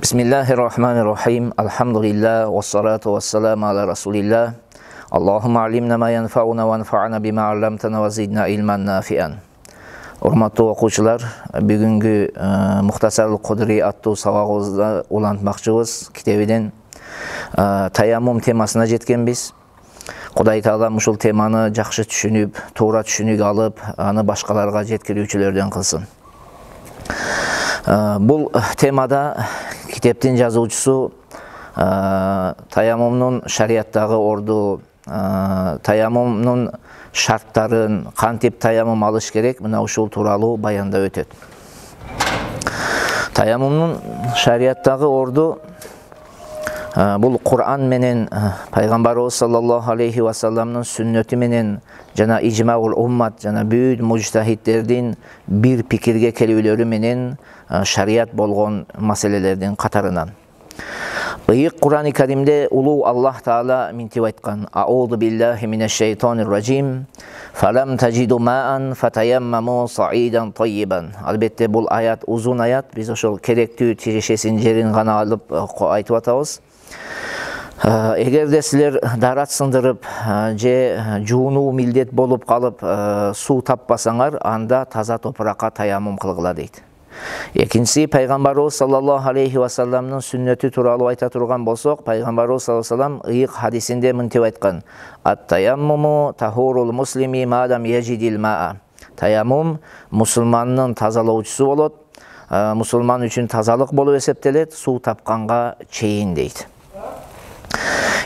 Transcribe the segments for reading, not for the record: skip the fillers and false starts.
Bismillahirrahmanirrahim. Elhamdülillah ve salatu ve selamu ala Resulillah. Allahümme alimna ma yanfa'una ve anfa'na bima allamtana ve zidna ilman nafi'an. Hurmatly okuwçular, bugünkü Muhtasarul Kudri attуу sabagыбызda ulantmakçыбыз kitebiden tayammum temasına жеткенбиz. Құдай Таала ушул теманы жакшы түшүнүп, туура түшүнүк алып, аны башкаларга жеткирүүчүлөрдөн кылсын. Бул темада китептин жазуучусу таяммумдун шариаттагы орду, таяммумдун шарттарын, кантип таяммум алыш керек, мына ушул тууралуу баяндап өтөт. Таяммумдун шариаттагы орду бул Кур'ан менен пайгамбарыбыз саллаллаху алейхи ва салламдын сүннөтү менен жана ижмаул уммат жана бүт мужтахиддердин бир пикирге келүүлөрү менен шарият болгон маселелердин катарынан. Ыйык Кур'ан-ы Каримде улуу Аллах Таала минтип айткан: "Аузу биллахи минеш-шейтонир ражим. Фалам таджиду маан фатаяммаму саидан таййибан." Албетте бул аят узун аят. Биз ошол керектүү тирешесин жерин гана алып айтып атабыз. Эгерде силер дарат сындырып же жуунуу милдет болуп калып суу таппасаңар, анда таза топуракка таяммум кылгыла дейт. Экинчиси, пайгамбарыбыз саллаллаху алейхи ва салламдын сүннөтү тууралуу айта турган болсок, пайгамбарыбыз саллаллаху алейхи ва саллам ыйык хадисинде мынтип айткан: "Ат-таяммуму тахурул муслими мадам яжидил маа." Таяммум мусулмандын тазалоочусу болот, мусулман үчүн тазалык болуп эсептелет, суу тапканга чейин дейт.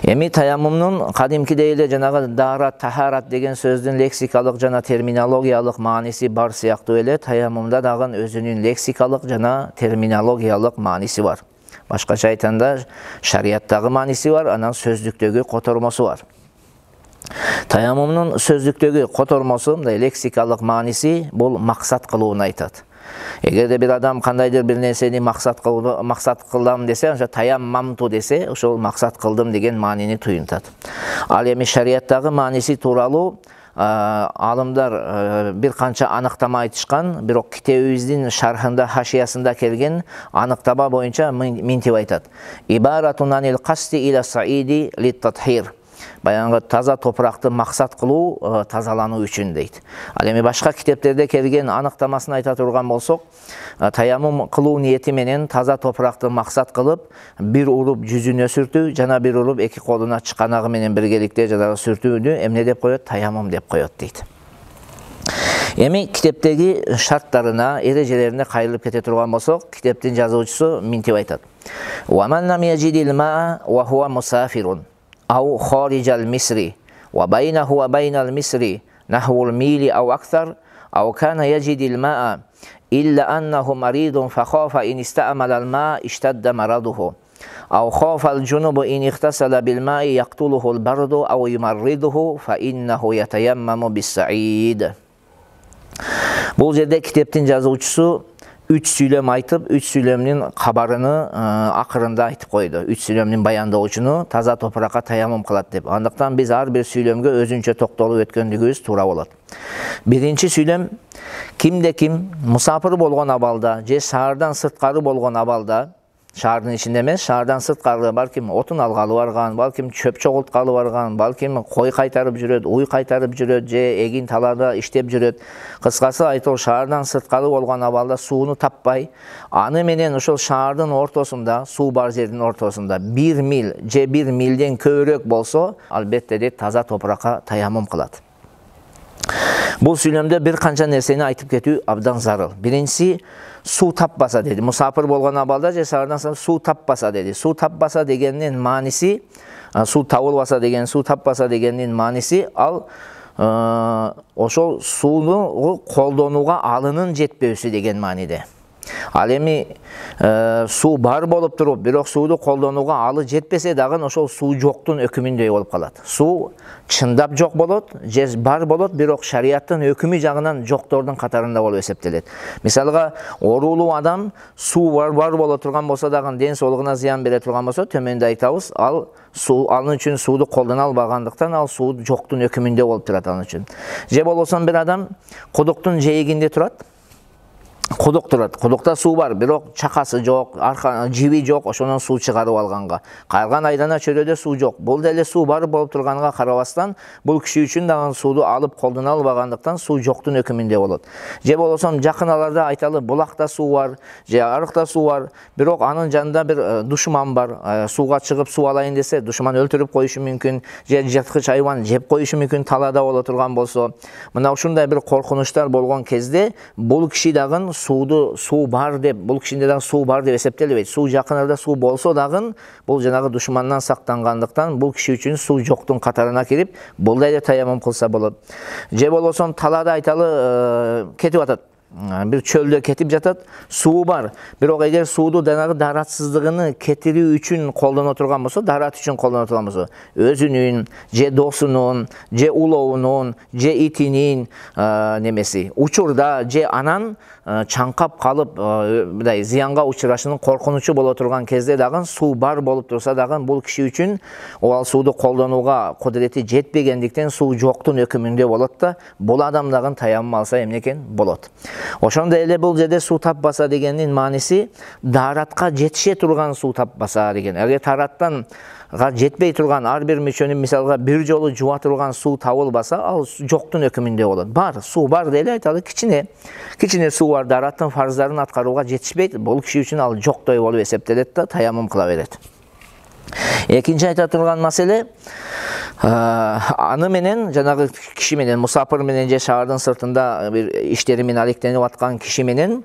Эми таяммумдун кадимкидей эле жанагы даарат, тахарат деген сөздүн лексикалык жана терминологиялык мааниси бар сыяктуу эле, таяммумда дагы өзүнүн лексикалык жана терминологиялык мааниси бар. Башкача айтканда, шарияттагы мааниси бар, анан сөздүктөгү котормосу бар. Таяммумдун сөздүктөгү котормосу, мындай лексикалык мааниси бул максат кылууну айтат. Эгерде бир адам кандайдыр бир нерсени максат кылам десе, ошо таяммамту десе, ошол максат кылдым деген маанини туюнтат. Ал эми шарияттагы мааниси тууралуу алымдар бир канча аныктама айтышкан, бирок китебибиздин шархында, хашиясында келген аныктама боюнча мынтип айтат: "Ибаратун анил касти иля саиди лит-татхир." Баянгы таза топуракты максат кылуу, тазалануу үчүн дейт. Ал эми башка китептерде келген аныктамасын айта турган болсок, таяммум кылуу ниети менен таза топуракты максат кылып, бир уруп жүзүнө сүртүү жана бир уруп эки колуна чыканагы менен биргеликте жанагы сүртүүнү эмне деп коет? Таяммум деп коет дейт. Эми китептеги шарттарына, эрежелерине кайрылып кете турган болсок, китептин жазуучусу мынтип айтат: "Ва ман лам яжидил ма ва хуа мусафирун أو خارج المصر وبينه وبين المصر نحو الميل أو أكثر أو كان يجد الماء إلا أنه مريض فخاف إن استعمل الماء اشتد مرضه أو خاف الجنوب إن اغتسل بالماء يقتله البرد أو يمرضه فإنه يتيمم بالسعيد." Бул жерде китептин жазуучусу 3 сүйлөм айтып, 3 сүйлөмдүн кабарыны акырында айтып койду. 3 сүйлөмдүн баяндоочуну таза топуракка таяммум кылат деп. Андыктан биз ар бир сүйлөмгө өзүнчө токтолуп өткөндүгүбүз туура болот. Биринчи сүйлөм: кимде ким мусафир болгон абалда же шаардан сырткары болгон абалда, шаардын ичинде эмес, шаардан сырткары, балким отун алгалы барган, балким чөп чогулткалы барган, балким кой кайтарып жүрөт, уй кайтарып жүрөт же эгин талаада иштеп жүрөт. Кыскасы айтуу, шаардан сырткары болгон абалда сууну таппай, аны менен ошол шаардын ортосунда, суу бар жердин ортосунда 1 мил же 1 милден көбүрөөк болсо, албетте де таза топуракка таяммум кылат. Бул сүйлөмдө бир канча нерсени айтып кетүү абдан зарыл. Биринчиси, суу таппаса деди. Мусафир болгон абалда же шаардан суу таппаса деди. Суу таппаса дегендин мааниси, суу табылбаса деген, суу таппаса дегендин мааниси ал ошол сууну колдонууга алынын жетпөөсү деген мааниде. Ал эми суу бар болуп туруп, бирок сууну колдонууга алы жетпесе дагы ошол суу жоктун өкүмүндөй болуп калат. Суу чындап жок болот, же бар болот, бирок шарияттын өкүмү жагынан жоктордун катарында болуп эсептелет. Мисалга, оорулуу адам суу бар боло турган болсо дагы ден соолугуна зыян бере турган болсо, төмөндө айтабыз, ал суу анын үчүн сууду колдоно албагандыктан ал суу жоктун өкүмүндө болуп турат анын үчүн. Же болбосо бир адам кудуктун жээгинде турат, Кудук турат. Кудукта суу бар, бирок чакасы жок, жиби жок, ошонун суу чыгарып алганга. Кайган айлана чөлөдө суу жок. Бул деле суу бар болуп турганга карабастан, бул киши үчүн дагы сууду алып колдоно албагандыктан суу жоктун өкүмүндө болот. Же болбосо жакыналарда айталы булакта суу бар, же арыкта суу бар, бирок анын жанында бир душман бар. Сууга чыгып суу алайын десе, душман өлтүрүп коюшу мүмкүн, же жырткыч айван жеп коюшу мүмкүн, талаада боло турган болсо. Мына ушундай бир коркунучтар болгон кезде бул киши дагы суу бар деп, бул кишинде дагы суу бар деп эсептелбейт. Суу жакынарда суу болсо дагы бул жанагы душмандан сактангандыктан бул киши үчүн суу жоктун катарына кирип, булдай эле таяммум кылса болот. Же болбосо талаада айталы кетип атат. Bir çölde ketip жатат, суу бар. Бирок эгер сууду жанагы даратсыздыгыны кетирүү үчүн колдоно турган болсо, дарат үчүн колдоно турган болсо, өзүнүн, же досунун, же улоунун, же итинин немеси, учурда же анан чаңкап калып, мындай зыянга учурашынын коркунучу боло турган кезде дагы суу бар болуп турса дагы бул киши үчүн ал сууду колдонууга кудурети жетпегендиктен суу жоктун өкүмүндө болот да, бул адам дагы таяммум алса эмне экен болот. Ошондой эле бул жерде суу таппаса дегендин мааниси даратка жетише турган суу таппаса деген. Эгер тараттан жетпей турган ар бир мүчөнү мисалга бир жолу жуа турган суу табылбаса, ал жоктун өкүмүндө болот. Бар, суу бар деле айталы, кичине суу бар, дараттын фарздарын аткарууга жетишпейт. Бул киши үчүн ал жоктой болуп эсептелет да, таяммум кыла берет. Экинчи айта турган маселе, аны менен жанагы киши менен, мусапыр менен же шаардын сыртында бир иштери менен алектенип аткан киши менен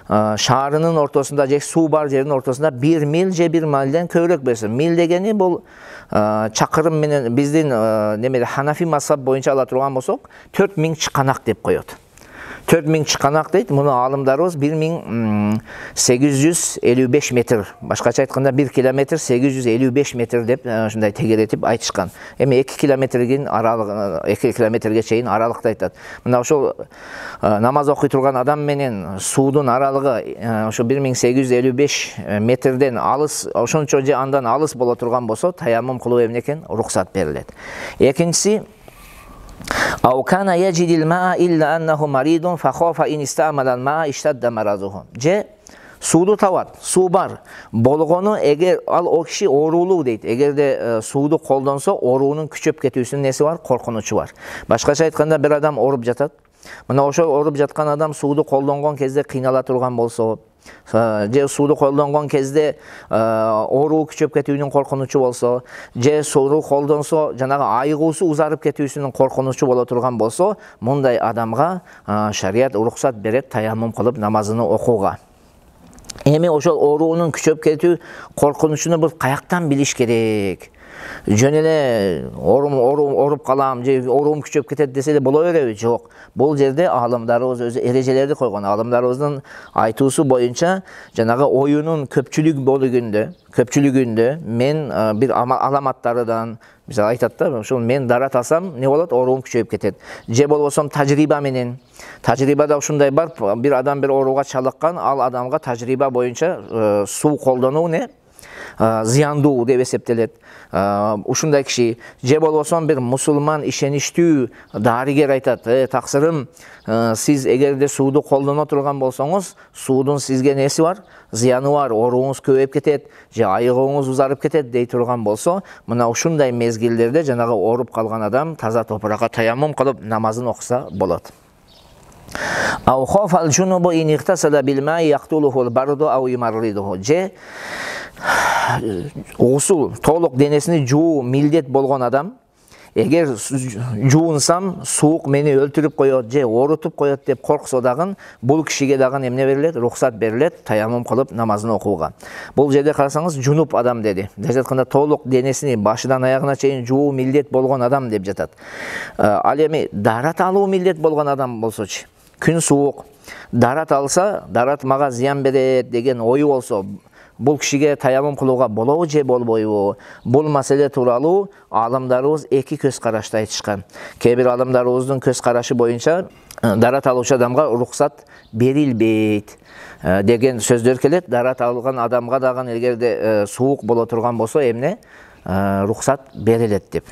шаарынын ортосунда же суу бар жердин ортосунда 1 миль же 1 мильден көбүрөөк берсе. Миль дегени бул чакырым менен биздин немеде Ханафи мазхаб боюнча ала турган болсок 4000 чыканак деп коет. 4000 чыканак дейт. Муну алымдарыбыз 1855 метр. Башкача айтканда 1 километр 855 метр деп ушундай тегеретип айтышкан. Эми 2 километрдин аралыгы, 2 километрге чейин аралыкты айтат. Мына ошол намаз окуй турган адам менен суудун аралыгы ошо 1855 метрден алыс, ошончо же андан алыс боло турган болсо, таяммум кылуу эмне экен? Рухсат берилет. Экинчиси, أو كان يجد الماء إلا أنه مريض فخاف إن استعمل الماء اشتد مرضه. Же сууду табат, суу бар болгону, эгер ал о киши оорулуу дейт. Эгерде сууду колдонсо, оорунун күчөп кетүүсүнүн неси бар? Коркунучу бар. Башкача айтканда, бир адам ооруп жатат. Мына ошол ооруп жаткан адам сууду колдонгон кезде кыйнала турган болсо, же сууду колдонгон кезде ооруу күчөп кетүүнүн коркунучу болсо, же сууду колдонсо жанагы айыгуусу узарып кетүүсүнүн коркунучу боло турган болсо, мындай адамга шарият уруксат берет таяммум кылып намазыны окууга. Эми ошол оорунун күчөп кетүү коркунучуну бул каяктан билиш керек? Жөн эле ооруп калам же оорум күчөп кетет десе эле боло береби? Жок. Бул жерде аалымдарыбыз өзү эрежелерди койгон. Аалымдарыбыздын айтуусу боюнча жанагы оюнун көпчүлүгүндө мен бир аламаттарыдан, мисалы айтат да, ошол мен дарат алсам не болот? Оорум күчөйүп кетет. Же болбосо тажриба менен. Тажрибада ушундай бар, бир адам бир ооруга чалыккан, ал адамга тажриба боюнча суу колдонуу не? Зыяндуу деп эсептелет. Ушундай киши, же болбосо бир мусулман ишеништүү дарыгер айтат: "Таксырым, сиз эгерде сууду колдоно турган болсоңуз, суудун сизге неси бар? Зыяны бар, ооруңуз көбөйүп кетет, же айыгууңуз узарып кетет" дей турган болсо, мына ушундай мезгилдерде жанагы ооруп калган адам таза топуракка таяммум кылып намазын окуса болот. Ау хафал жунубу ин ихтасала билмай яктулухул барду ау юмарридуху. Же усул, толук денесини жуу милдет болгон адам, эгер жуунсам суук мени өлтүрүп коет же оорутуп коет деп корксо дагы, бул кишиге дагы эмне берилет? Рухсат берилет таяммум кылып намазын окууга. Бул жерде карасаңыз жунуп адам деди. Десе айтканда толук денесини башынан аягына чейин жуу милдет болгон адам деп жатат. Ал эми дарат алуу милдет болгон адам болсочу, күн суук, дарат алса, дарат мага зыян берет деген ою болсо, бул кишиге таяммум кылууга болобу же болбойбу? Бул маселе тууралуу аалымдарыбыз эки көз карашты айтышкан. Кээ бир аалымдарыбыздын көз карашы боюнча дарат алуучу адамга рухсат берилбейт деген сөздөр келет. Дарат алган адамга дагы эгерде суук боло турган болсо эмне? Рухсат берилет деп.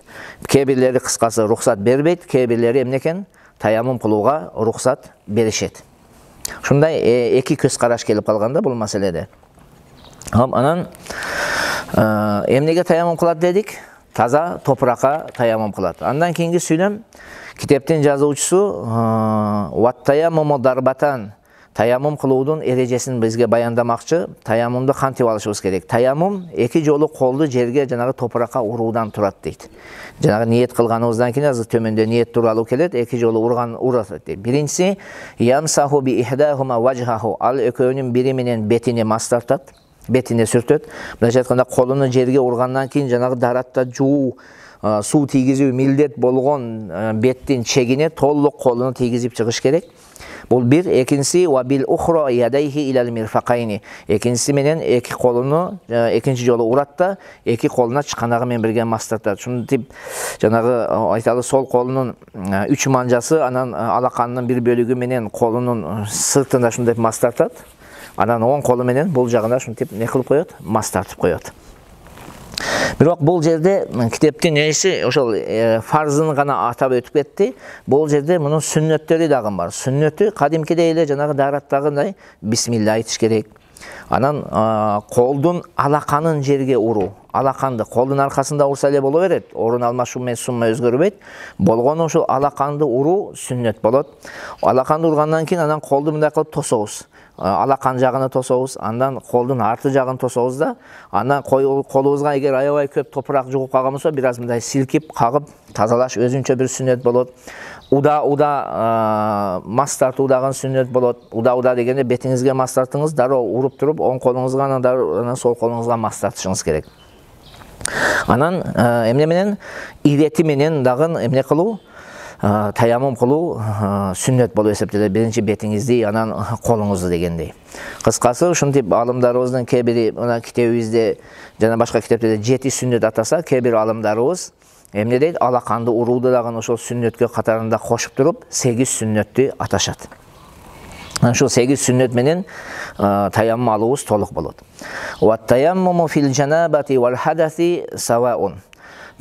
Кээ бирлери кыскасы рухсат бербейт, кээ бирлери эмне экен? Таяммум кылууга рухсат беришет. Ушундай эки көз караш келип калганда бул маселеде. Анан эмнеге таяммум кылат дедик? Таза топуракка таяммум кылат. Андан кийинки сүйлөм китептин жазуучусу ват-таяммуму дарбатан, таяммум кылуудун эрежесин бизге баяндамакчы. Таяммумду кантип алышыбыз керек? Таяммум эки жолу колду жерге жанагы топуракка уруудан турат дейт. Жанагы ниет кылганыбыздан кийин азыр төмөндө ниет тууралуу келет, эки жолу урат дейт. Биринчиси ямсаху би ихдахума важхаху, ал экөөнүн бири менен бетине мас тартат, бетине сүртөт. Мындайча айтканда колуну жерге ургандан кийин жанагы даратта жуу, суу тийгизүү милдет болгон беттин чегине толук колуну тийгизип чыгыш керек. Бул бир. Экинчиси ва бил ухра ядайхи илал мирфакайни. Экинчиси менен эки колуну экинчи жолу урат да, эки колуна чыканагы менен бирге мас тартат. Ушинтип жанагы айталы сол колунун 3 манжасы анан алаканынын бир бөлүгү менен колунун сыртына ушундай мас тартат. Анан оң колу менен бул жагына ушинтип не кылып коет? Мас тартып коет. Бирок бул жерде китептин несі ошол фарзын гана атап өтүп кетти. Бул жерде мунун сүннөттөрү дагы бар. Сүннөтү кадимкидей эле жанагы дараттагындай бисмилла айтыш керек. Анан колдун алаканын жерге уруу. Алаканды колдун аркасында урса эле боло берет. Орун алмашуу менен сумма өзгөрбөйт. Болгону ошол алаканды уруу сүннөт болот. Алаканды ургандан кийин анан колду мындай кылып тособуз. Алакан жагын тособуз, андан колдун арты жагын тособуз да, андан колубузга эгер аябай көп топурак жугуп калган болсо, бир аз мындай силкип, кагып тазалаш өзүнчө бир сүннөт болот. Уда мас тартуу дагы сүннөт болот. Уда дегенде бетиңизге мас тартыңыз, дароо уруп туруп, оң колуңузга анан сол колуңузга мас тартышыңыз керек. Анан эмне менен ирети менен дагы эмне кылуу? Таяммум кылуу сүннөт болуп эсептелет. Биринчи бетиңизди, анан колуңузду дегендей. Кыскасы ушинтип алымдарыбыздын кээ бири мына китебибизде жана башка китептерде 7 сүннөт атаса, кээ бир алымдарыбыз эмне дейт? Алаканды урууду дагы ошол сүннөткө катарында кошуп туруп 8 сүннөттү аташат. Ошол 8 сүннөт менен таяммум алуубуз толук болот. Ват-таяммуму фил жанабати вал хадаси саваун.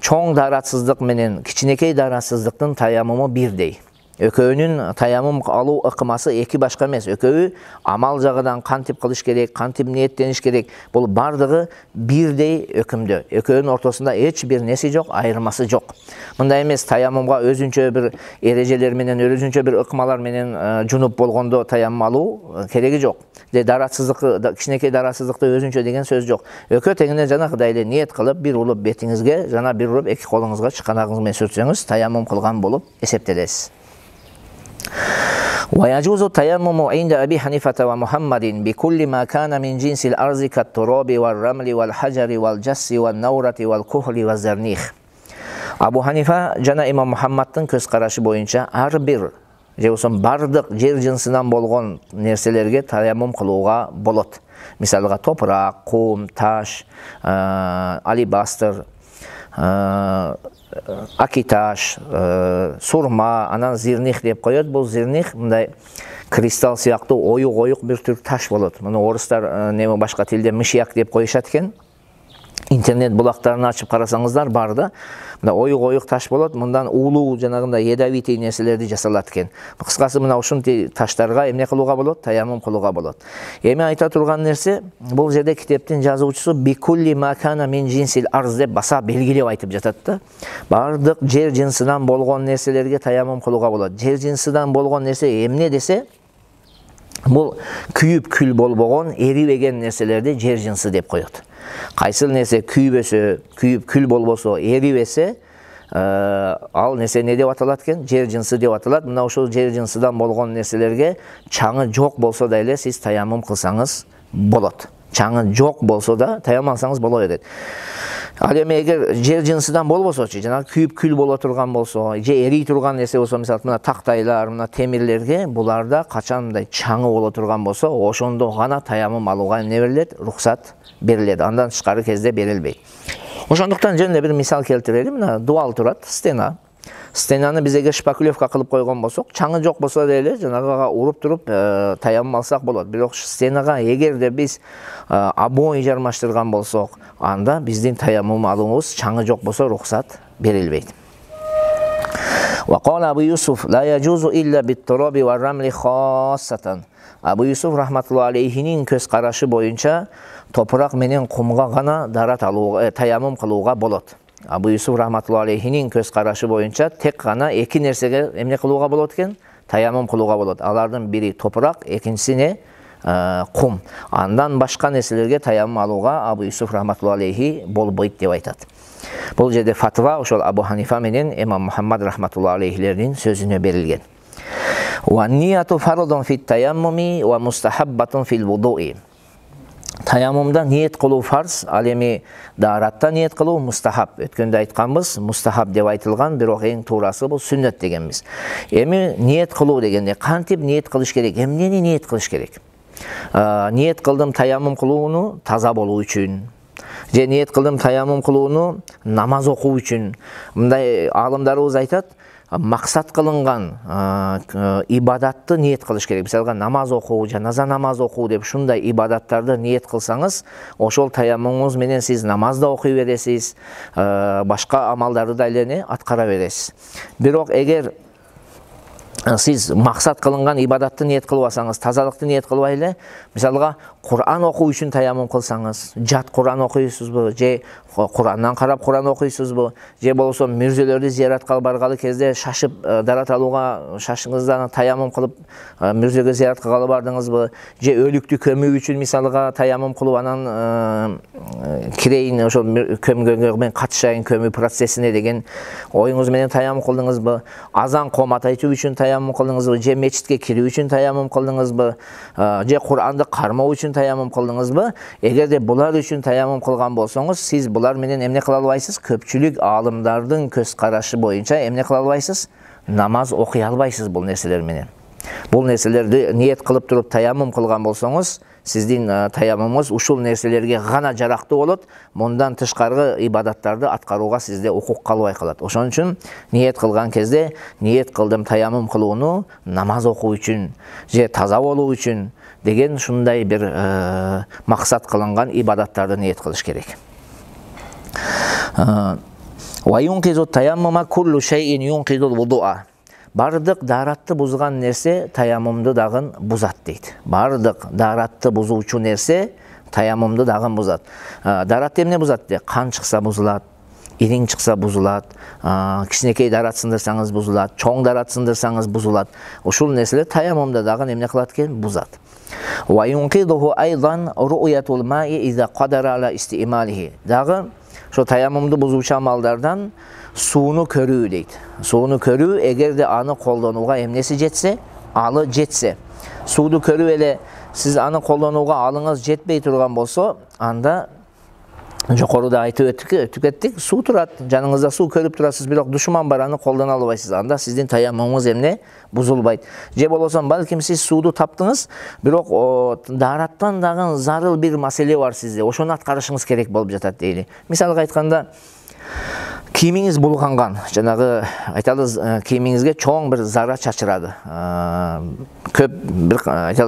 Чоң даратсыздык менен кичинекей даратсыздыктын таяммуму бирдей. Экөөнүн таяммум алуу ыкмасы эки башка эмес. Экөө амал жагынан кантип кылыш керек, кантип ниеттениш керек. Бул бардыгы бирдей өкүмдө. Экөөнүн ортосунда эч бир неси жок, айырмасы жок. Мындай эмес, таяммумга өзүнчө бир эрежелер менен, өзүнчө бир ыкмалар менен жунуп болгондо таяммум алуу кереги жок. Даратсыздык, кичинекей даратсыздыкты өзүнчө деген сөз жок. Экөө тегине жанагыдай эле ниет кылып, бир улуп бетиңизге, жана бир улуп эки колуңузга чыканагыңыз менен сүртсөңүз, таяммум кылган болуп эсептелесиз. ويجوز التيمم عند أبي حنيفة ومحمد بكل ما كان من جنس الأرض كالتراب والرمل والحجر والجس والنورة والكحل والزرنيخ. Абу Ханифа жана имам Мухаммадтын көз карашы боюнча ар бир же болсо бардык жер жынсынан болгон нерселерге таяммум кылууга болот. Мисалга топурак, кум, таш, алибастыр, акиташ, сурма, анан зирних деп коет. Бул зирних мындай кристалл сыяктуу оюк бир түр таш болот. Муну орустар неме башка тилде мышьяк деп коюшат экен. Интернет булактарын ачып карасаңыздар бар да. Мына оюк таш болот. Мындан уулуу жанагындай ядовитый нерселерди жасалат экен. Кыскасы мына ушундай таштарга эмне кылууга болот? Таяммум кылууга болот. Эми айта турган нерсе, бул жерде китептин жазуучусу бикулли макана мин жинсил арз деп баса белгилеп айтып жатат да. Бардык жер жынсынан болгон нерселерге таяммум кылууга болот. Жер жынсынан болгон нерсе эмне десе, бул күйүп күл болбогон, эрибеген нерселерди жер жынсы деп коет. Кайсыл нерсе күйбөсө, күйүп күл болбосо, эрибесе, ал нерсе не деп аталат экен? Жер жынсы деп аталат. Мына ошол жер жынсыдан болгон нерселерге чаңы жок болсо да эле сиз таяммум кылсаңыз болот. Чаңы жок болсо да таяммум алсаңыз боло берет. Ал эми эгер жер жынсыдан болбосочу, жана күйүп күл боло турган болсо, же эрий турган нерсе болсо, мисалы мына тактайлар, мына темирлерге буларда качан мындай чаңы боло турган болсо, ошондо гана таяммум алууга эмне берилет? Рухсат берилет. Андан тышкары кезде берилбейт. Ошондуктан жөн эле бир мисал келтирелим. Мына дуал турат, стена. Стенаны биз эгер шпаклевка кылып койгон болсок, чаңы жок болсо деле жанагыга уруп туруп таяммум алсак болот. Бирок стенага эгерде биз обои жармаштырган болсок, анда биздин таяммум алуубуз чаңы жок болсо рухсат берилбейт. وقال أبو يوسف لا يجوز إلا بالتراب والرمل خاصة. Абу Юсуф рахматулла алейхинин көз карашы боюнча топурак менен кумга гана дарат алууга, таяммум кылууга болот. Абу Юсуф рахматулла алейхинин көз карашы боюнча тек гана эки нерсеге эмне кылууга болот экен? Таяммум кылууга болот. Алардын бири топурак, экинчиси не? Кум. Андан башка нерселерге таяммум алууга Абу Юсуф рахматулла алейхи болбойт деп айтат. Бул жерде фатва ошол Абу Ханифа менен Имам Мухаммад рахматулла алейхилердин сөзүнө берилген. وَالنِّيَّةُ فَرْضٌ فِي التَّيَمُّمِ وَمُسْتَحَبَّةٌ فِي الْوُضُوءِ. Таяммумда ниет кылуу фарз, ал эми дааратта ниет кылуу мустахаб. Өткөндө айтканбыз, мустахаб деп айтылган, бирок эң туурасы бул сүннөт дегенбиз. Эми ниет кылуу дегенде кантип ниет кылыш керек? Эмнени ниет кылыш керек? Ниет кылдым таяммум кылууну таза болуу үчүн. Же ниет кылдым таяммум кылууну намаз окуу үчүн. Мындай аалымдарыбыз айтат, максат кылынган ибадатты ниет кылыш керек. Мисалга намаз окуу, жаназа намаз окуу деп шундай ибадаттарды ниет кылсаңыз, ошол таяммумуңуз менен сиз намаз да окуй бересиз, башка амалдарды да эле аткара бересиз. Бирок эгер сиз максат кылынган ибадатты ниет кылбасаңыз, тазалыкты ниет кылбай эле, мисалга Кур'ан окуу үчүн таяммум кылсаңыз, жат Кур'ан окуйсузбу, же Кур'андан карап Кур'ан окуйсузбу, же болсо мүрзөлөрдү зияратка баргалы кезде шашып дарат алууга шашыңыздан таяммум кылып мүрзөгө зияратка калып бардыңызбы, же өлүктү көмүү үчүн мисалга таяммум кылып анан кирейин ошол көмгөнгө мен катышайын көмүү процессине деген оюңуз менен таяммум кылдыңызбы, азан коомат айтуу үчүн таяммум кылдыңызбы, же мечитке кирүү үчүн таяммум кылдыңызбы, же Кур'анды кармоо үчүн таяммум кылдыңызбы? Эгерде булар үчүн таяммум кылган болсоңуз, сиз булар менен эмне кыла албайсыз? Көпчүлүк аалымдардын көз карашы боюнча эмне кыла албайсыз? Намаз окуй албайсыз бул нерселер менен. Бул нерселерди ниет кылып туруп таяммум кылган болсоңуз, сиздин таяммумуңуз ушул нерселерге гана жарактуу болот. Мындан тышкаркы ибадаттарды аткарууга сизде укук калбай калат. Ошон үчүн ниет кылган кезде ниет кылдым таяммум кылууну намаз окуу үчүн же таза болуу үчүн деген шундай бир максат кылынган ибадаттарды ниет кылыш керек. Ва юнкизу таяммума куллу шайин юнкизул вудуа. Бардык даратты бузган нерсе таяммумду дагын бузат дейт. Бардык даратты бузуучу нерсе таяммумду дагын бузат. Даратты эмне бузат дейт? Кан чыкса бузулат, ириң чыкса бузулат, кичинекей дарат сындырсаңыз бузулат, чоң дарат сындырсаңыз бузулат. Ушул нерселер таяммумда дагын эмне кылат экен? Бузат. Ва юнкидуху айдан ру'ятул ма'i иза qadara ala isti'malihi. Дагы ошо таяммумду бузуучу амалдардан сууну көрүү дейт. Сууну көрүү, эгерде аны колдонууга эмнеси жетсе, алы жетсе. Сууну көрүү эле сиз аны колдонууга алыңыз жетпей турган болсо, анда жокоруда айтып өттүк, суу турат, жаныңызда суу көрүп турасыз, бирок душман бар, аны колдоно албайсыз. Анда сиздин таяммумуңуз эмне? Бузулбайт. Же болсо балким сиз сууду таптыңыз, бирок дараттан дагы зарыл бир маселе бар сизде. Ошону аткарышыңыз керек болуп жатат дейли. Мисалга айтканда, кийимиңиз булганган, жанагы айталыз кийимиңизге чоң бир зара чачырады. Көп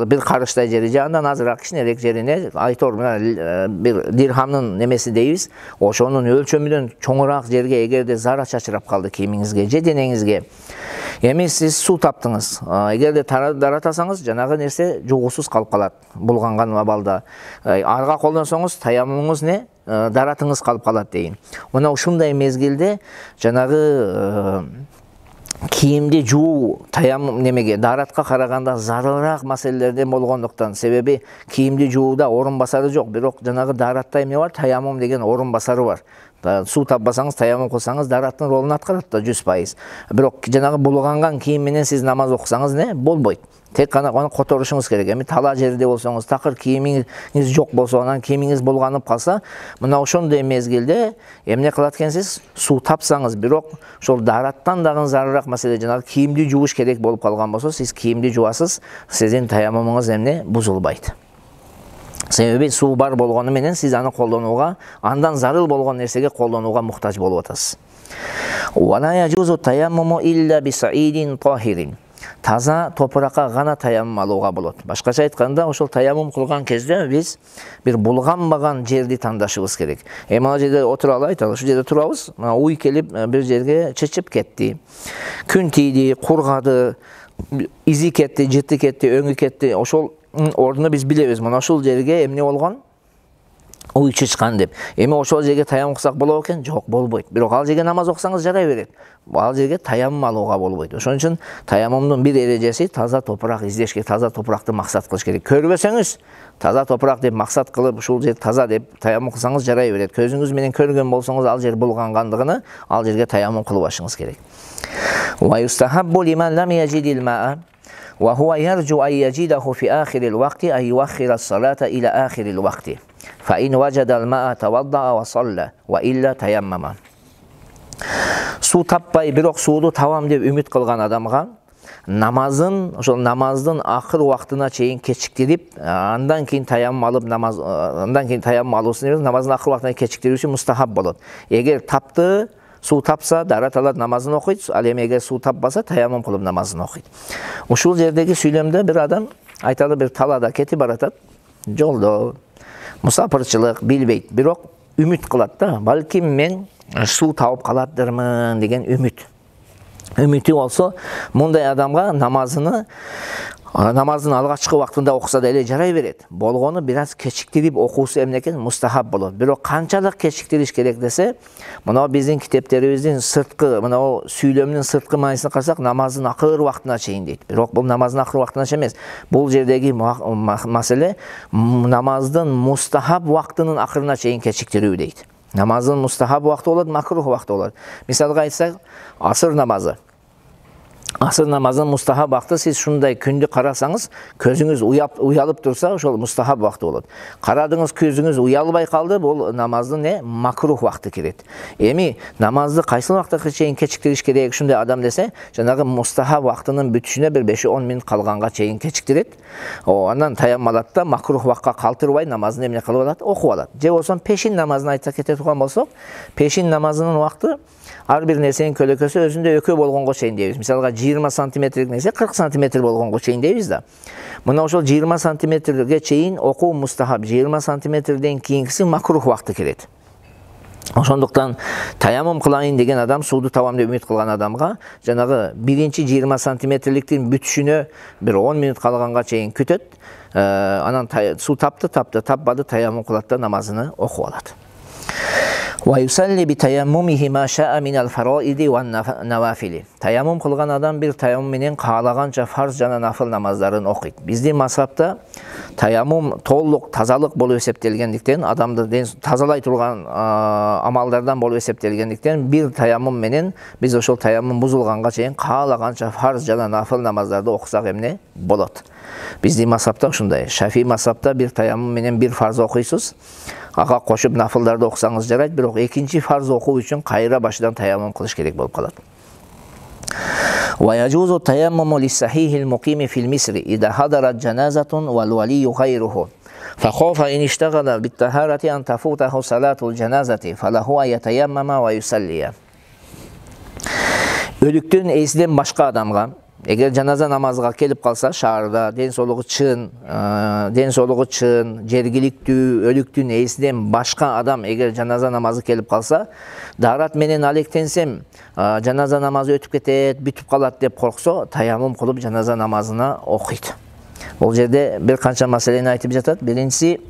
бир карыштай жери же андан азыраак кичинерээк жерине айтор бир дирхамдын немеси дейбиз. Ошонун өлчөмүнөн чоңураак жерге эгерде зара чачырап калды кийимиңизге же денеңизге. Эми сиз суу таптыңыз. Эгерде даратасаңыз, жанагы нерсе жугусуз калып калат. Булганган абалда. Арга колдонсоңуз таяммумуңуз не? Даратыңыз калып калат дейин. Мына ушундай мезгилде жанагы кийимди жуу таяммум немеге даратка караганда зарылыраак маселелерден болгондуктан, себеби кийимди жууда орун басары жок, бирок жанагы даратта эмне бар? Таяммум деген орун басары бар. Суу таппасаңыз, таяммум кылсаңыз, дараттын ролун аткарат да 100%. Бирок жанагы булганган кийим менен сиз намаз окусаңыз не? Болбойт. Тек гана аны которушуңуз керек. Эми тала жерде болсоңуз, такыр кийимиңиз жок болсо, анан кийимиңиз булганып калса, мына ошондой мезгилде эмне кылат экенсиз? Суу тапсаңыз, бирок ошол дараттан дагы зарылыраак маселе, жанагы кийимди жууш керек болуп калган болсо, сиз кийимди жуасыз, сиздин таяммумуңуз эмне? Бузулбайт. Себеби суу бар болгону менен сиз аны колдонууга, андан зарыл болгон нерсеге колдонууга муктаж болуп атасыз. Ва ла яжузу таяммуму илля би саидин тахирин. таза топыракка гана таяммум алууга болот. Башкача айтканда, ошол таяммум кылган кезде биз бир булганбаган жерди тандашыбыз керек. Мына жерде отура алайык, ушул жерде турабыз. Мына уй келип бир жерге чычып кетти. Күн тийди, кургады, изи кетти, жыты кетти, өңү кетти. Ошол ордуну биз билебиз. Мына ушул жерге эмне болгон? Уй чычкан деп. Эми ошол жерге таяммум кылсак болобу экен? Жок, болбойт. Бирок ал жерге намаз окусаңыз жарай берет. Ал жерге таяммум алууга болбойт. Ошон үчүн таяммумдун бир эрежеси таза топурак издеш керек, таза топуракты максат кылыш керек. Көрбөсөңүз, таза топурак деп максат кылып, ушул жер таза деп таяммум кылсаңыз жарай берет. Көзүңүз менен көргөн болсоңуз, ал жер булгангандыгыны ал жерге таяммум кылып ашыңыз керек. Ва юстахаббу лиман лам яжидил маа ва хува яржу ан яжидаху фи ахирил вакти ан юаххира ас-салата иля ахирил вакти. Fa in wajada al-ma'a tawadda'a wa salla wa illa tayammama. Суу таппай, бирок сууду табам деп үмүт кылган адамга ошол намаздын акыр убактына чейин кечиктирип, андан кийин таяммум алып андан кийин таяммум алуусун намаздын акыр убактына кечиктирүүсү мустахаб болот. Эгер тапты, суу тапса, дарат алат, намазын окуйт. Ал эми эгер суу таппаса, таяммум кылып намазын окуйт. Ушул жердеги сүйлөмдө бир адам айталы бир талаада кетип баратат. Жолдо мусапырчылык билбейт, бирок үмүт кылат да. Балким мен суу табып калатдырмын деген үмүт. Үмүтү болсо, мындай адамга намаздын алгачкы убактында окуса деле жарай берет. Болгону бир аз кечиктирип окуусу эмне экен? Мустахаб болот. Бирок канчалык кечиктириш керек десе, мына биздин китептерибиздин сырткы, мына сүйлөмдүн сырткы маанисин карасак, намаздын акыр убактына чейин дейт. Бирок бул намаздын акыр убактына чейин эмес. Бул жердеги маселе намаздын мустахаб убактынын акырына чейин кечиктирүү дейт. Намаздын мустахаб убакты болот, макрух убакты болот. Мисалга айтсак, асыр намазы. Асыр намазын мустахаб вакты, сиз шундай күндү карасаңыз, көзүңүз уялып турса, ошол мустахаб вакты болот. Карадыңыз, көзүңүз уялбай калды, бул намаздын макрух вакты кирет. Эми намазды кайсыл вакытка чейин кечиктириш керек ушундай адам десе, жанагы мустахаб вактынын бүтүшүнө бир 5-10 мүнөт калганга чейин кечиктирет. Андан таяммум алат да, макрух вакытка калтырбай намазын эмне кылып алат? Окуп алат. Же болсо пешин намазын айтса кете турган болсок, пешин намазынын вакты ар бир нерсенин көлөкөсү өзүндө экөө болгонго чейин дейбиз. Мисалга 20 сантиметрлик нерсе 40 сантиметр болгонго чейин дейбиз да. Мына ошол 20 сантиметрге чейин окуу мустахаб, 20 сантиметрден кийинкиси макрух вакты кирет. Ошондуктан таяммум кылайын деген адам, сууду табам деп үмүт кылган адамга жанагы биринчи 20 сантиметрликтин бүтүшүнө бир 10 мүнөт калганга чейин күтөт. Анан суу тапты, таппады, таяммум кылат да намазыны окуп алат. ويصلي بتيممه ما شاء من الفرائض والنوافل. Таяммум кылган адам бир таяммум менен каалаганча фарз жана нафыл намаздарын окуйт. Биздин мазхабта таяммум толук тазалык болуп эсептелгендиктен, адамды тазалай турган амалдардан болуп эсептелгендиктен, бир таяммум менен биз ошол таяммум бузулганга чейин каалаганча фарз жана нафыл намаздарды окусак эмне болот. Биздин мазхабта ушундай. Шафи мазхабта бир таяммум менен бир фарз окуйсуз. Ага кошуп нафылдарды окусаңыз жарайт, бирок экинчи фарз окуу үчүн кайра башынан таяммум кылыш керек болуп калат. ويجوز التيمم للصحيح المقيم في المصر إذا حضرت جنازة والولي غيره فخاف إن اشتغل بالطهارة أن تفوته صلاة الجنازة فله أن يتيمم ويصلي. Ölüktün eğisinden başka adamga, eğer cenaze namazına kelip kalsa şaharda den soluğu çın, jergiliktүү, ölüktün eğisinden başka adam eğer cenaze namazı kelip kalsa, darat menen alектенсем, cenaze namazı ötüp ketet, бүтүп kalat dep korksa, tayammum kılıp cenaze namazına okuyt. Bol жерде bir kança maseleni aytıp жатат. Birincisi,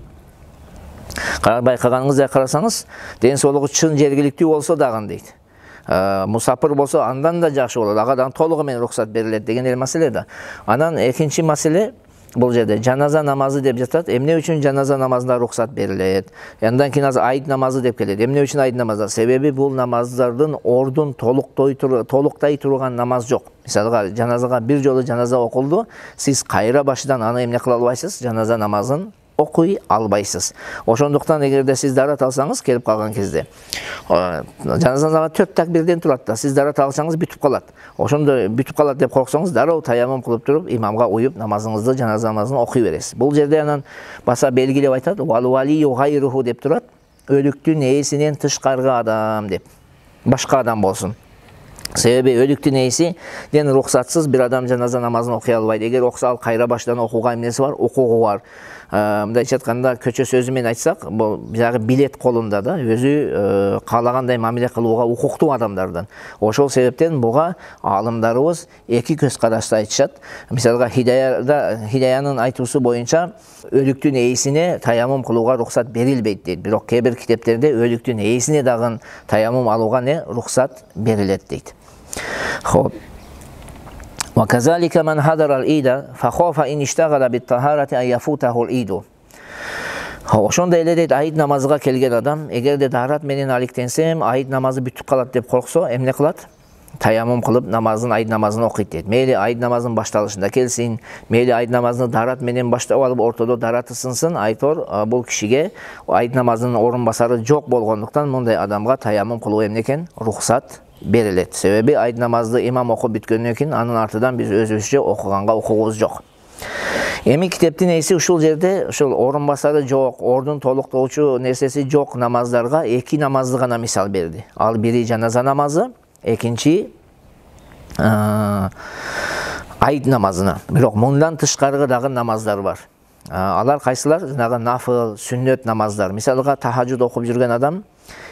байкаганыңыздай карасаңыз, den soluğu çın, jergiliktүү болсо дагы дейт. Musafir bolsa andan da жакшы болот. Агадан толугу менен рухсат берилет деген эл маселе да. Анан экинчи маселе бул жерде жаназа намазы деп жатат. Эмне үчүн жаназа намазына рухсат берилет? Андан кийин азыр айт намазы деп келет. Эмне үчүн айт намазы? Себеби бул намаздардын ордун толуктай турган намаз жок. Мисалга жаназага бир жолу жаназа окулду, сиз кайра башынан аны эмне кыла албайсыз? Жаназа намазын окуй албайсыз. Ошондуктан эгерде сиз дарат алсаңыз, келип калган кезде жаназа намазы 4 такбирден турат да, сиз дарат алсаңыз бүтүп калат. Ошондо бүтүп калат деп корксоңуз, дароо таяммум кылып туруп, имамга уюп намазыңызды, жаназа намазын окуй бересиз. Бул жерде анан баса белгилеп айтат, вал валию гайруху деп турат, өлүктүн ээсинен тышкаркы адам деп. Башка адам болсун. Себеби өлүктүн ээсиден рухсатсыз бир адам жаназа намазын окуй албайт. Эгер окуса ал кайра баштан окууга эмнеси бар, укугу бар. Мындайча айтканда көчө сөзү менен айтсак, бул биягы билет колунда да, өзү каалагандай мамиле кылууга укуктуу адамдардан. Ошол себептен буга аалымдарыбыз эки көз карашты айтышат. Мисалга Хидаянын айтуусу боюнча өлүктүн ээсине таяммум кылууга рухсат берилбейт дейт. Бирок кээ бир китептерде өлүктүн ээсине дагы таяммум алууга рухсат берилет дейт. Хоп. وكذلك من حضر العيد فخاف إن اشتغل بالطهارة أن يفوته العيد. Ошондой эле дейт, айд намазыга келген адам эгерде даарат менен алектенсем, айд намазы бүтүп калат деп корксо, эмне кылат? Таяммум кылып намазын, айд намазын окуйт дейт. Мейли айд намазын башталышында келсин, мейли айд намазын даарат менен баштап алып ортодо даараты сынсын, айтор бул кишиге айд намазынын орун басары жок болгондуктан мындай адамга таяммум кылуу эмне экен? Рухсат берилет. Себеби айд намазды имам окуп бүткөндөн кийин анын артынан биз өзүбүзчө окуганга укугубуз жок. Эми китептин ээси ушул жерде ушул орун басары жок, ордун толуктоочу нерсеси жок намаздарга эки намазды гана мисал берди. Ал бири жаназа намазы, экинчи айд намазына. Бирок мындан тышкаркы дагы намаздар бар. Алар кайсылар? Жанагы нафыл, сүннөт намаздар. Мисалга тахажжуд окуп жүргөн адам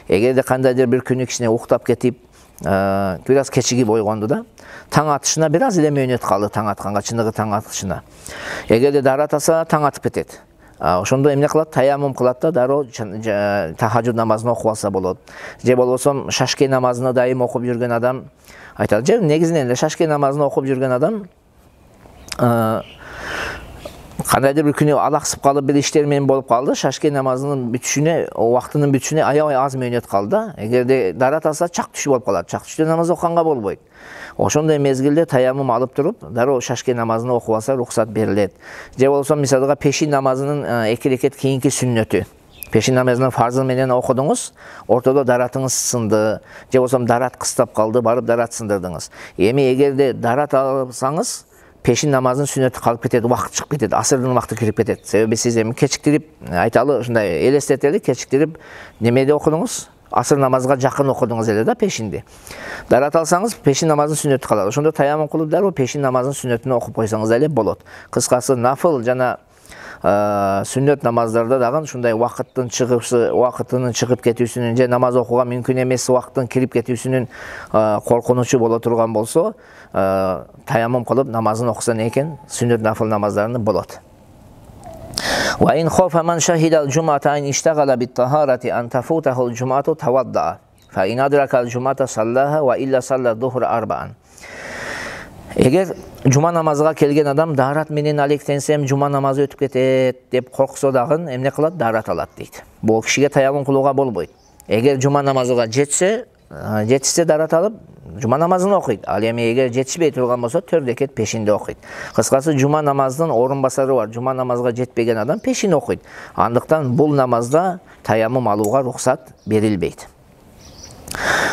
эгерде кандайдыр бир күнү кичине уктап кетип, бир аз кечигип ойгонду да, таң атышына бир аз эле мөөнөт калды, таң атканга, чыныгы таң атышына. Эгерде даарат алса, таң атып кетет. Ошондо эмне кылат? Таяммум кылат да, дароо тахажжуд намазын окуп алса болот. Же болбосо шашке намазын дайым окуп жүргөн адам айтат, же негизинен эле шашке намазын окуп жүргөн адам кандайдыр бир күнү алаксып калып бир иштер менен болуп калды, шашке намазынын бүтүшүнө, убактынын бүтүшүнө аябай аз мөөнөт калды. Эгерде даарат алса, чак түшүп болуп калат. Чак түштө намаз окуганга болбойт. Ошондой мезгилде таяммум алып туруп, дароо шашке намазын окуп алса рухсат берилет. Же болсо мисалга пешин намазынын 2 рекет кийинки сүннөтү. Пешин намазынын фарзы менен окудуңуз, ортодо дааратыңыз сынды, же болсо даарат кыстап калды, барып даарат сындырдыңыз. Эми эгерде даарат алсаңыз, пешин намазын сүннөтү калып кетет, убакыт чыгып кетет, асырдын убакыты кирип кетет. Себеби сиз эми кечиктирип, айталы, ушундай элестетели, кечиктирип немеде окудуңуз? Асыр намазга жакын окудуңуз эле да пешинди. Даарат алсаңыз, пешин намазын сүннөтү калат. Ошондо таяммум кылып дароо пешин намазын сүннөтүн окуп койсоңуз эле болот. Кыскасы нафыл жана сүннөт намаздарда дагы ушундай убакыттын чыгып кетүүсүнүн же намаз окууга мүмкүн эмес убакыттын кирип кетүүсүнүн коркунучу боло турган болсо, таяммум кылып намазын окуса не экен? Сүннөт нафыл намаздарын болот. وإن خاف من شهد الجمعة أن اشتغل بالطهارة أن تفوته الجمعة توضأ فإن أدرك الجمعة صلاها وإلا صلى الظهر أربعا. Эгер жума намазга келген адам даарат менен алектенсем жума намазы өтүп кетет деп корксо дагы эмне кылат? Даарат алат дейт. Бул кишиге таяммум кылууга болбойт. Эгер жума намазыга жетишсе даарат алып жума намазын окуйт. Ал эми эгер жетишпей турган болсо 4 рекет пешинде окуйт. Кыскасы жума намазынын орун басары бар. Жума намазга жетпеген адам пешин окуйт. Андыктан бул намазда таяммум алууга рухсат берилбейт.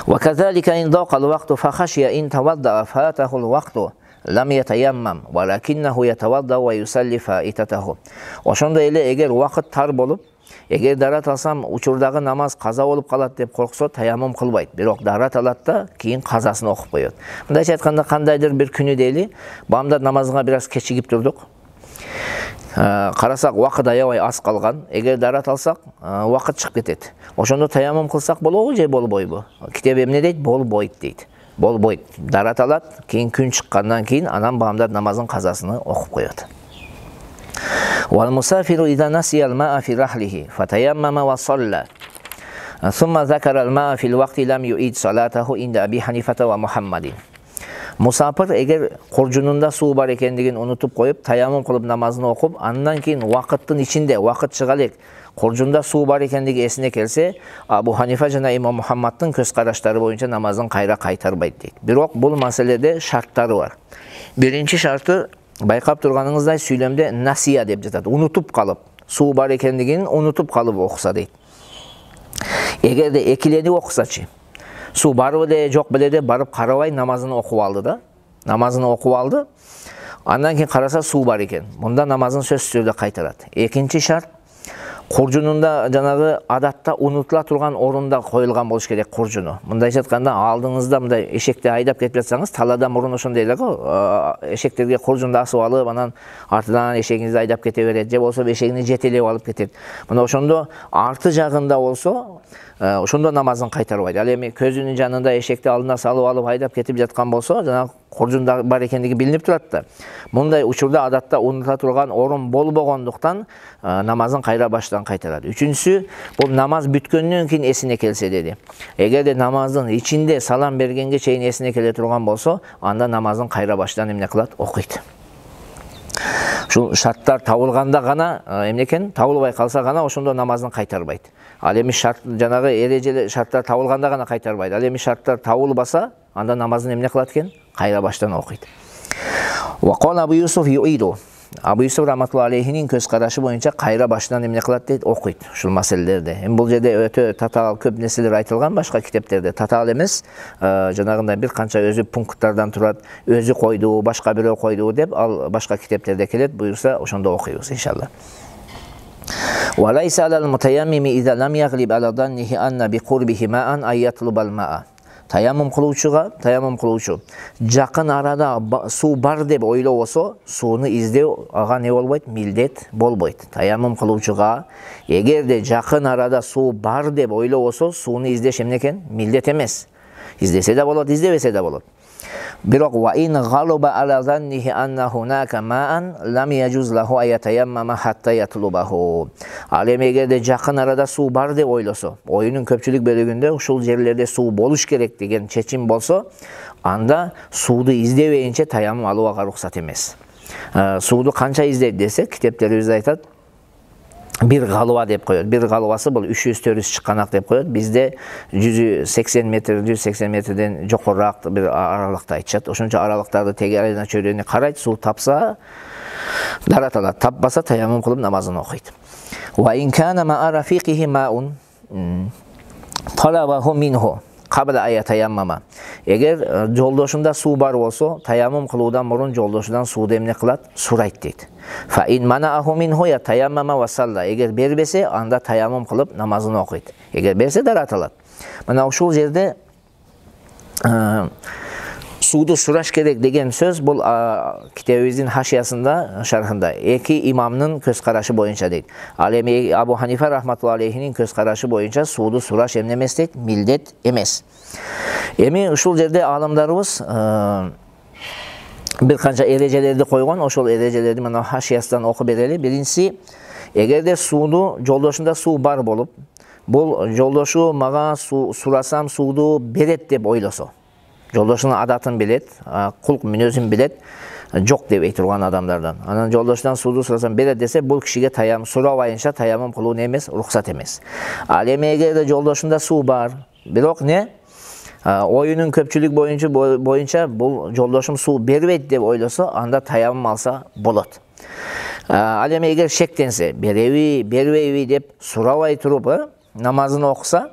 وكذلك إن ضاق الوقت فخشي إن توضأ فاته الوقت لم يتيمم ولكنه يتوضأ ويصلي فائتته. Ошондой эле эгер убакыт тар болуп, эгер даарат алсам учурдагы намаз каза болуп калат деп корксо таяммум кылбайт. Бирок даарат алат да кийин казасын окуп коет. Мындайча айтканда кандайдыр бир күнү дейли, бамдат намазга бир аз кечигип турдук. Карасак убакыт аябай аз калган. Эгер даарат алсак, убакыт чыгып кетет. Ошондо таяммум кылсак болобу же болбойбу? Китеп эмне дейт? Болбойт дейт. Болбойт. Даарат алат, кийин күн чыккандан кийин анан бамдат намазын казасыны окуп коет. والمسافر إذا نسي الماء في رحله فتيمم وصلى ثم ذكر الماء في الوقت لم يعيد صلاته عند أبي حنيفة ومحمد. Musafir эгер коржунунда суу бар экендигин унутуп коюп, таяммум кылып намазын окуп, андан кийин убакыттын ичинде, убакыт чыга элек, коржунда суу бар экендиги эсине келсе, Абу Ханифа жана Имам Мухаммаддын көз караштары боюнча намазын кайра кайтарбайт дейт. Бирок бул маселеде шарттары бар. Биринчи шарты байкап турганыңыздай сүйлөмдө насия деп жатат. Унутуп калып, суу бар экендигин унутуп калып окуса дейт. Эгерде экиленип окусачы, суу барбы эле жок беле деп барып карабай намазын окуп алды да. Намазын окуп алды. Андан кийин караса суу бар экен. Мында намазын сөзсүз түрдө кайтарат. Экинчи шарт, Куржунунда жанагы адатта унутула турган орунда коюлган болуш керек куржуну. Мындайча айтканда алдыңызда мындай эшекти айдап кетип жатсаңыз, талада мурун ошондой эле го, эшектерге куржунду асып алып, анан артынан эшегиңизди айдап кете берет, же болсо эшегини жетелеп алып кетет. Мына ошондо арты жагында болсо, ошондо намазын кайтарбайт. Ал эми көзүнүн жанында эшекти алдына салып алып айдап кетип жаткан болсо, жанагы куржунда бар экендиги билинип турат да. Мындай учурда адатта унута турган орун болбогондуктан намазын кайра баштан кайтарат. Үчүнчүсү, бул намаз бүткөндөн кийин эсине келсе деди. Эгерде намаздын ичинде салам бергенге чейин эсине келе турган болсо, анда намазын кайра баштан эмне кылат? Окуйт. Ушул шарттар табылганда гана, эмнекен? Табылбай калса гана ошондо намазын кайтарбайт. Ал эми жанагы эрежелер шарттар табылганда гана кайтарбайт. Ал эми шарттар табылбаса, анда намазын эмне кылат экен? Кайра баштан окуйт. Ва кала Абу Юсуф юиду. Абу Юсуф рахматуллахи алейхинин көз карашы боюнча кайра баштан эмне кылат дейт? Окуйт ушул маселелерди. Эми бул жерде өтө татаал көп нерселер айтылган башка китептерде. Татаал эмес, жанагындай бир канча өзү пункттардан турат, өзү койду, башка бирөө койду деп, ал башка китептерде келет. Буюрса, ошондо окуйбуз иншалла. Ва лайса алал мутаяммими иза лам яглиб ала даннихи анна биқурбихи маан ай ятлубал маа. Таяммум кылуучу жакын арада суу бар деп ойлобосо, сууну издөө ага не болбойт? Милдет болбойт. Таяммум кылуучуга эгерде жакын арада суу бар деп ойлобосо, сууну издеш эмне экен? Милдет эмес. Издесе да болот, издебесе да болот. Бирок ва ин галаба ала заннихи анна хунака маан лам яжуз лаху аятаяммама хатта ятлубаху. Ал эми эгерде жакын арада суу бар деп ойлосо, оюнун көпчүлүк бөлүгүндө ушул жерлерде суу болуш керек деген чечим болсо, анда сууду издебейинче таяммум алууга уруксат эмес. Сууду канча издейт десе, китептерибиз айтат, bir галыба деп коет. Bir галыбасы бул 300-400 чыкканак деп коет. Бизде 180 метр, 180 метрден жокорураак бир аралыкты айтышат. Ошончо аралыктарды тегерайына чөйрөнү карайт, суу тапса дарат алат, таппаса таяммум кылып намазын окуйт. Ва ин кана ма рафиқихи маун талабаху минху кабла аятаяммама. Эгер жолдошунда суу бар болсо, таяммум кылуудан мурун жолдошунан сууду эмне кылат? Сурайт дейт. Фа ин манааху минху ятаяммама ва салла. Эгер бербесе, анда таяммум кылып намазын окуйт. Эгер берсе дарат алат. Мына ушул жерде сууду сураш керек деген сөз бул китебибиздин хашиясында, шархында эки имамдын көз карашы боюнча дейт. Ал эми Абу Ханифа рахматуллахи алейхинин көз карашы боюнча сууду сураш эмне эмес дейт? Милдет эмес. Эми ушул жерде аалымдарыбыз бир канча эрежелерди койгон. Ошол эрежелерди мына хашиясынан окуп берели. Биринчиси, эгерде сууду жолдошунда суу бар болуп, бул жолдошу мага сурасам сууду берет деп ойлосо, жолдошунун адатын билет, кулк мүнөзүн билет, жок дебей турган адамдардан. Анан жолдошунан сууду сурасам берет десе, бул кишиге таяммум сурабайынча таяммум кылуу не эмес, уруксат эмес. Ал эми эгерде жолдошунда суу бар, бирок оюнун көпчүлүк боюнча бул жолдошум суу бербейт деп ойлосо, анда таяммум алса болот. Ал эми эгер шектенсе, береби, бербейби деп сурабай туруп намазын окуса,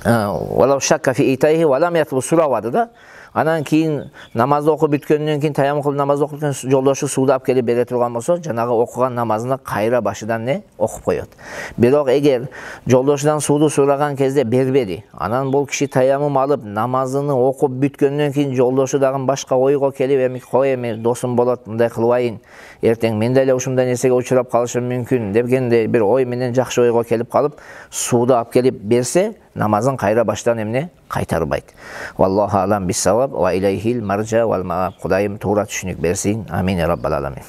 валау шакка фи итайхи валам ятлу, сурабады да. Анан кийин намазды окуп бүткөндөн кийин таяммум кылып намазды окуп бүткөндөн жолдошу сууду алып келип бере турган болсо, жанагы окуган намазына кайра башыдан окуп коет. Бирок эгер жолдошунан сууду сураган кезде бербеди, анан бул киши таяммум алып намазыны окуп бүткөндөн кийин жолдошу дагы башка ойго келип, эми досум болот, мындай кылбайын, эртең мен деле ушундай нерсеге учурап калышым мүмкүн дегендей бир ой менен жакшы ойго келип калып, сууду алып келип берсе, намазын кайра баштан эмне? Кайтарбайт. Валлаху алам бис-саваб ва илайхил маржа вал мааб. Кудайым туура түшүнүк берсин. Амин я раббал аламин.